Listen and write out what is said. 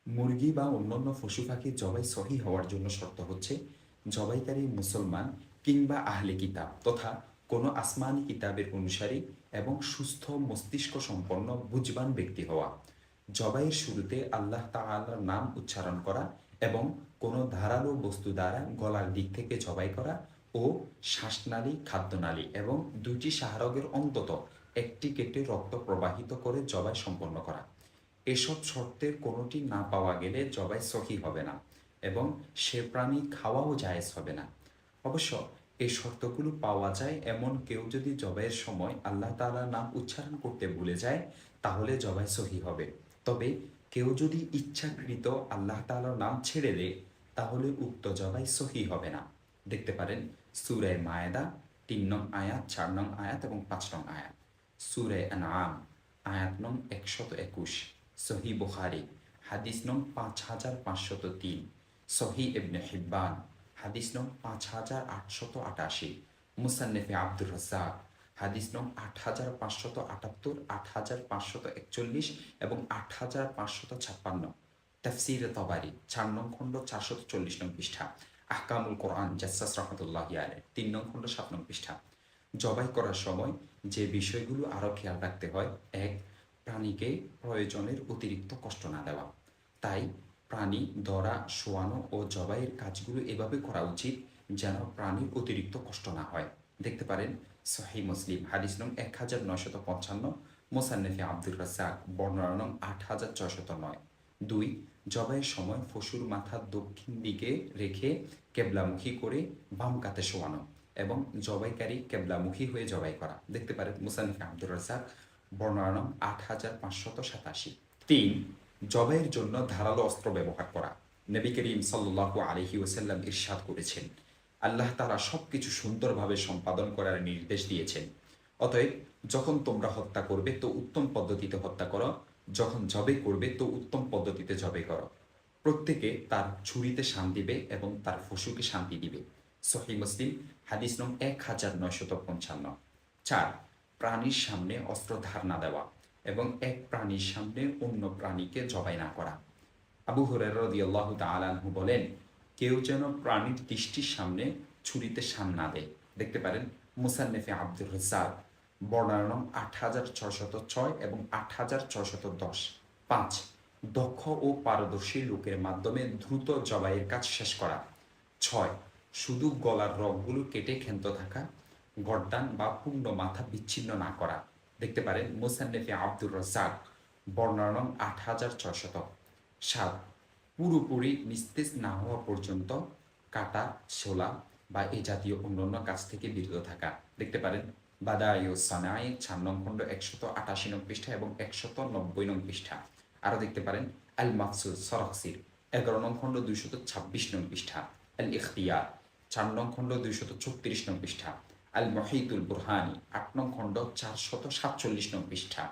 মুরগি বা অন্যান্য পশু পাখি জবাই সহি হওয়ার জন্য শর্ত হচ্ছে জবাইকারী মুসলমান কিংবা আহলে কিতাব তথা কোনো আসমানি কিতাবের অনুসারী এবং সুস্থ মস্তিষ্ক সম্পন্ন বুঝবান ব্যক্তি হওয়া। জবাইয়ের শুরুতে আল্লাহ তাআলার নাম উচ্চারণ করা এবং কোনো ধারালো বস্তু দ্বারা গলার দিক থেকে জবাই করা ও শ্বাসনালী, খাদ্যনালী এবং দুইটি শাহরগের অন্তত একটি কেটে রক্ত প্রবাহিত করে জবাই সম্পন্ন করা। এসব শর্তের কোনোটি না পাওয়া গেলে জবাই সহি হবে না এবং সে প্রাণী খাওয়াও জায়েজ হবে না। অবশ্য এই শর্তগুলো পাওয়া যায় এমন কেউ যদি জবাইয়ের সময় আল্লাহ তাআলার নাম উচ্চারণ করতে ভুলে যায় তাহলে জবাই সহি হবে। তবে কেউ যদি ইচ্ছাকৃত আল্লাহ তাআলার নাম ছেড়ে দেয় তাহলে উক্ত জবাই সহি হবে না। দেখতে পারেন সূরা মায়েদা ৩ নং আয়াত, ৪ নং আয়াত এবং ৫ নং আয়াত, সূরা আনআম আয়াত নং ১২১, সহি বুখারী হাদিস নং ৫৫০৩, সহি ইবনে হিব্বান হাদিস নং ৫৮৮৮, মুসান্নেফে আব্দুর রাজ্জাক হাদিস নং ৮৫৭৮, ৮৫৪১ এবং ৮৫৫৬, তাফসীরে তবারি ৪ নং খণ্ড ৪৪০ নং পৃষ্ঠা, আহকামুল কোরআন জাসসাস রহমতুল্লাহি আলাইহ ৩ নং খণ্ড ৭ নং পৃষ্ঠা। জবাই করার সময় যে বিষয়গুলো আরও খেয়াল রাখতে হয়: ১. প্রাণীকে প্রয়োজনের অতিরিক্ত কষ্ট না দেওয়া। তাই প্রাণী ধরা, শোয়ানো ও জবাইয়ের কাজগুলো এভাবে করা উচিত যেন প্রাণীর অতিরিক্ত কষ্ট না হয়। দেখতে পারেন সহিহ মুসলিম হাদিস নং ১৯৫৫, মোসান্নেফে আব্দুর রাজ্জাক বর্ণনা নং ৮৬০৯। ২. জবাইয়ের সময় পশুর মাথা দক্ষিণ দিকে রেখে কেবলামুখী করে বাম কাতে শোয়ানো এবং জবাইকারী কেবলামুখী হয়ে জবাই করা। দেখতে পারেন মুসান্নিফে আব্দুর রাজ্জাক বর্ণনা নং ৮৫৮৭। ৩. জবাইয়ের জন্য ধারালো অস্ত্র ব্যবহার করা। নবী করিম সাল্লাল্লাহু আলাইহি ওয়াসাল্লাম ইরশাদ করেছেন, আল্লাহ তাআলা সবকিছু সুন্দরভাবে সম্পাদন করার নির্দেশ দিয়েছেন। অতএব যখন তোমরা হত্যা করবে তো উত্তম পদ্ধতিতে হত্যা করো, যখন জবাই করবে তো উত্তম পদ্ধতিতে জবাই করো। প্রত্যেকে তার ছুরিতে শান দিবে এবং তার পশুকে শান্তি দিবে। সহিহ মুসলিম হাদিস নং ১৯৫৫। ৪. প্রাণীর সামনে অস্ত্র ধার না দেওয়া এবং এক প্রাণীর সামনে অন্য প্রাণীকে জবাই না করা। আবু হুরায়রা রাদিয়াল্লাহু তাআলা আনহু বলেন, কেউ যেন প্রাণীর দৃষ্টির সামনে ছুরিতে শান না দেয়। দেখতে পারেন মুসান্নেফে আব্দুর রাজ্জাক বর্ণনা নং ৮৬০৬ এবং ৮৬১০। ৫. দক্ষ ও পারদর্শী লোকের মাধ্যমে দ্রুত জবাইয়ের কাজ শেষ করা। ৬. শুধু গলার রগগুলো কেটে ক্ষান্ত থাকা, গর্দান বা পূর্ণ মাথা বিচ্ছিন্ন না করা। দেখতে পারেন মুসান্নেফে আব্দুর রাজ্জাক বর্ণনা নং ৮৬০০। ৭. পুরোপুরি নিস্তেজ না হওয়া পর্যন্ত কাটা, ছোলা বা এ জাতীয় অন্যান্য কাজ থেকে বিরত থাকা। দেখতে পারেন বাদায়ুস সানায়ে ৪ নং খণ্ড ১৮৮ নং পৃষ্ঠা এবং ১৯০ নং পৃষ্ঠা। আরও দেখতে পারেন আল মাকসুদ সরক্সির ১১ নং খণ্ড ২২৬ নং পৃষ্ঠা, আল ইখতিয়ার ৪ নং খণ্ড ২৩৪ নং পৃষ্ঠা, আল মহিতুল বুরহানি ৮ নং খণ্ড ৪৪৭ নং পৃষ্ঠা,